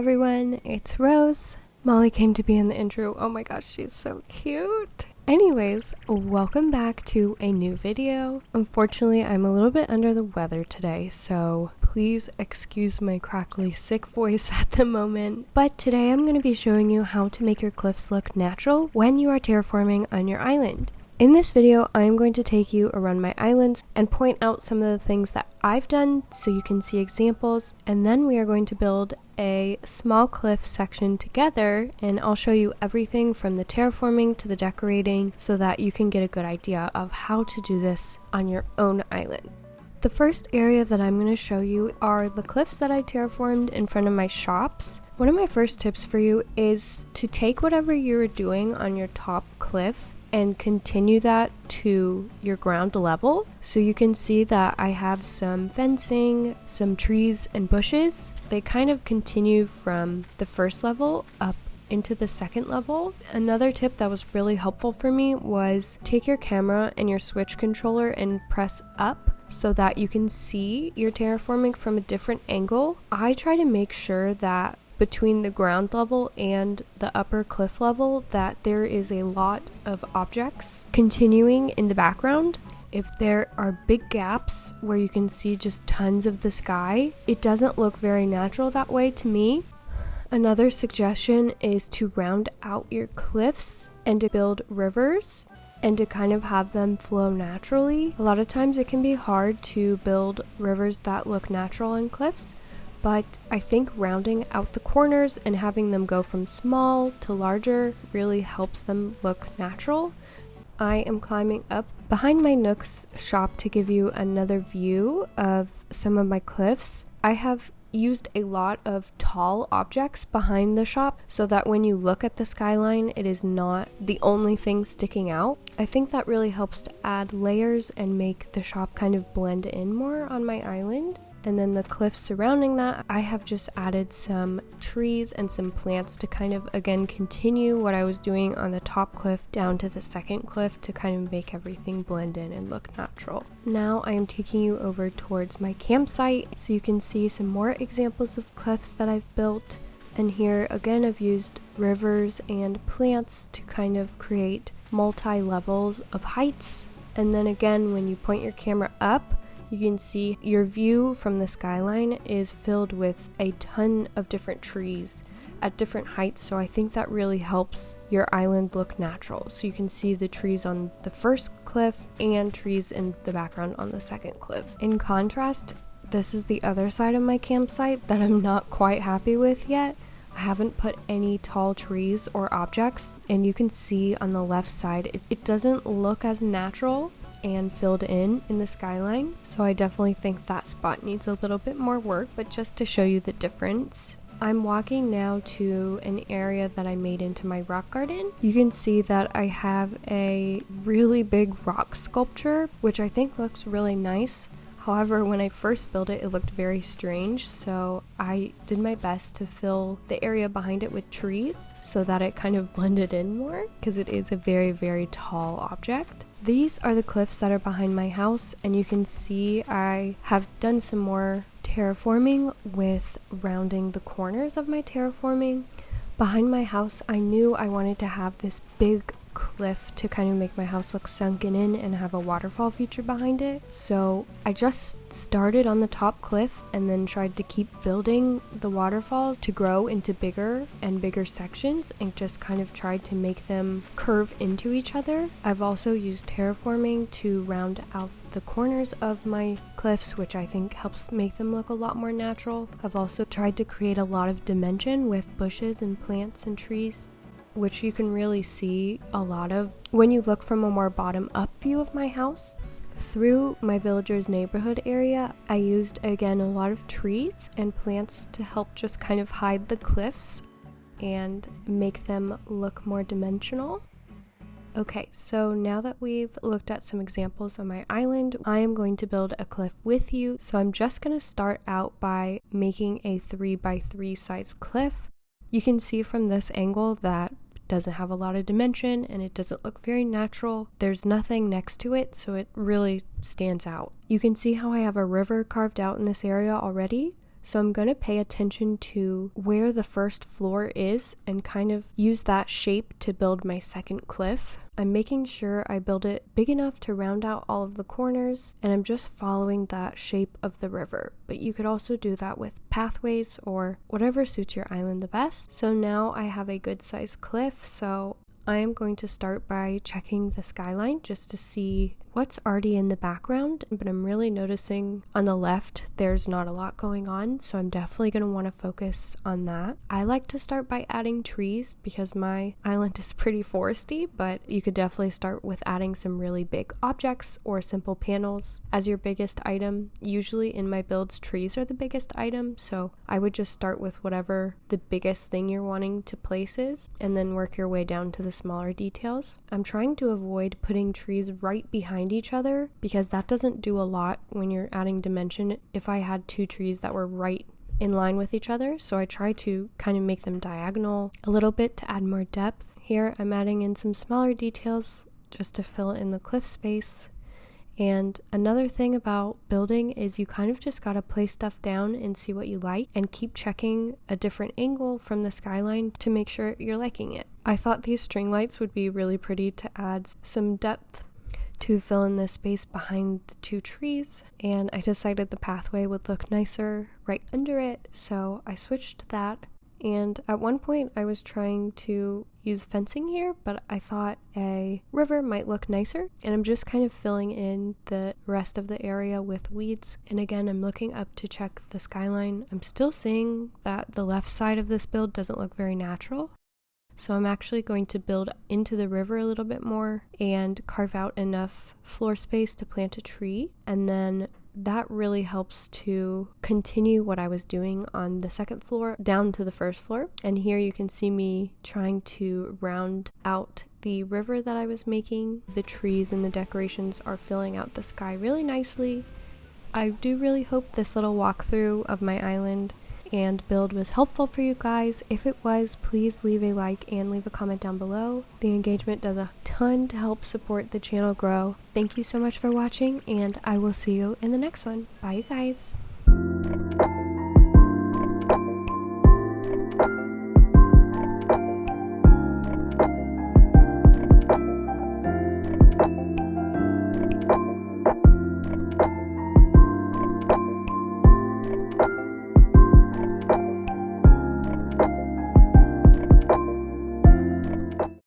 everyone, it's Rose. Molly came to be in the intro. Oh my gosh, she's so cute. Anyways, welcome back to a new video. Unfortunately, I'm a little bit under the weather today, so please excuse my crackly sick voice at the moment. But today I'm going to be showing you how to make your cliffs look natural when you are terraforming on your island. In this video, I'm going to take you around my islands and point out some of the things that I've done so you can see examples, and then we are going to build a small cliff section together, and I'll show you everything from the terraforming to the decorating so that you can get a good idea of how to do this on your own island. The first area that I'm going to show you are the cliffs that I terraformed in front of my shops. One of my first tips for you is to take whatever you're doing on your top cliff and continue that to your ground level. So you can see that I have some fencing, some trees and bushes. They kind of continue from the first level up into the second level. Another tip that was really helpful for me was take your camera and your Switch controller and press up so that you can see your terraforming from a different angle. I try to make sure that between the ground level and the upper cliff level that there is a lot of objects continuing in the background. If there are big gaps where you can see just tons of the sky, it doesn't look very natural that way to me. Another suggestion is to round out your cliffs and to build rivers and to kind of have them flow naturally. A lot of times it can be hard to build rivers that look natural on cliffs, but I think rounding out the corners and having them go from small to larger really helps them look natural. I am climbing up behind my Nook's shop to give you another view of some of my cliffs. I have used a lot of tall objects behind the shop so that when you look at the skyline, it is not the only thing sticking out. I think that really helps to add layers and make the shop kind of blend in more on my island. And then the cliffs surrounding that, I have just added some trees and some plants to kind of, again, continue what I was doing on the top cliff down to the second cliff to kind of make everything blend in and look natural. Now I am taking you over towards my campsite so you can see some more examples of cliffs that I've built. And here, again, I've used rivers and plants to kind of create multi-levels of heights. And then again, when you point your camera up, you can see your view from the skyline is filled with a ton of different trees at different heights, so I think that really helps your island look natural. So you can see the trees on the first cliff and trees in the background on the second cliff. In contrast, this is the other side of my campsite that I'm not quite happy with yet. I haven't put any tall trees or objects, and you can see on the left side it doesn't look as natural and filled in the skyline, so I definitely think that spot needs a little bit more work. But just to show you the difference, I'm walking now to an area that I made into my rock garden. You can see that I have a really big rock sculpture, which I think looks really nice. However, when I first built it, it looked very strange, so I did my best to fill the area behind it with trees so that it kind of blended in more, because it is a very, very tall object. These are the cliffs that are behind my house, and you can see I have done some more terraforming with rounding the corners of my terraforming. Behind my house, I knew I wanted to have this big cliff to kind of make my house look sunken in and have a waterfall feature behind it. So I just started on the top cliff and then tried to keep building the waterfalls to grow into bigger and bigger sections, and just kind of tried to make them curve into each other. I've also used terraforming to round out the corners of my cliffs, which I think helps make them look a lot more natural. I've also tried to create a lot of dimension with bushes and plants and trees, which you can really see a lot of when you look from a more bottom-up view of my house. Through my villagers neighborhood area, I used, again, a lot of trees and plants to help just kind of hide the cliffs and make them look more dimensional. Okay, so now that we've looked at some examples on my island, I am going to build a cliff with you. So I'm just going to start out by making a 3x3 size cliff. You can see from this angle that doesn't have a lot of dimension and it doesn't look very natural. There's nothing next to it, so it really stands out. You can see how I have a river carved out in this area already. So I'm going to pay attention to where the first floor is and kind of use that shape to build my second cliff. I'm making sure I build it big enough to round out all of the corners, and I'm just following that shape of the river. But you could also do that with pathways or whatever suits your island the best. So now I have a good sized cliff, so I am going to start by checking the skyline just to see what's already in the background, but I'm really noticing on the left there's not a lot going on, so I'm definitely going to want to focus on that. I like to start by adding trees because my island is pretty foresty, but you could definitely start with adding some really big objects or simple panels as your biggest item. Usually in my builds, trees are the biggest item, so I would just start with whatever the biggest thing you're wanting to place is, and then work your way down to the smaller details. I'm trying to avoid putting trees right behind each other because that doesn't do a lot when you're adding dimension. If I had two trees that were right in line with each other, so I try to kind of make them diagonal a little bit to add more depth. Here I'm adding in some smaller details just to fill in the cliff space. And another thing about building is you kind of just gotta place stuff down and see what you like and keep checking a different angle from the skyline to make sure you're liking it. I thought these string lights would be really pretty to add some depth to fill in the space behind the two trees, and I decided the pathway would look nicer right under it, so I switched to that. And at one point I was trying to use fencing here, but I thought a river might look nicer, and I'm just kind of filling in the rest of the area with weeds. And again, I'm looking up to check the skyline. I'm still seeing that the left side of this build doesn't look very natural, so I'm actually going to build into the river a little bit more and carve out enough floor space to plant a tree, and then that really helps to continue what I was doing on the second floor down to the first floor. And here you can see me trying to round out the river that I was making. The trees and the decorations are filling out the sky really nicely. I do really hope this little walkthrough of my island and build was helpful for you guys. If it was, please leave a like and leave a comment down below. The engagement does a ton to help support the channel grow. Thank you so much for watching, and I will see you in the next one. Bye, you guys.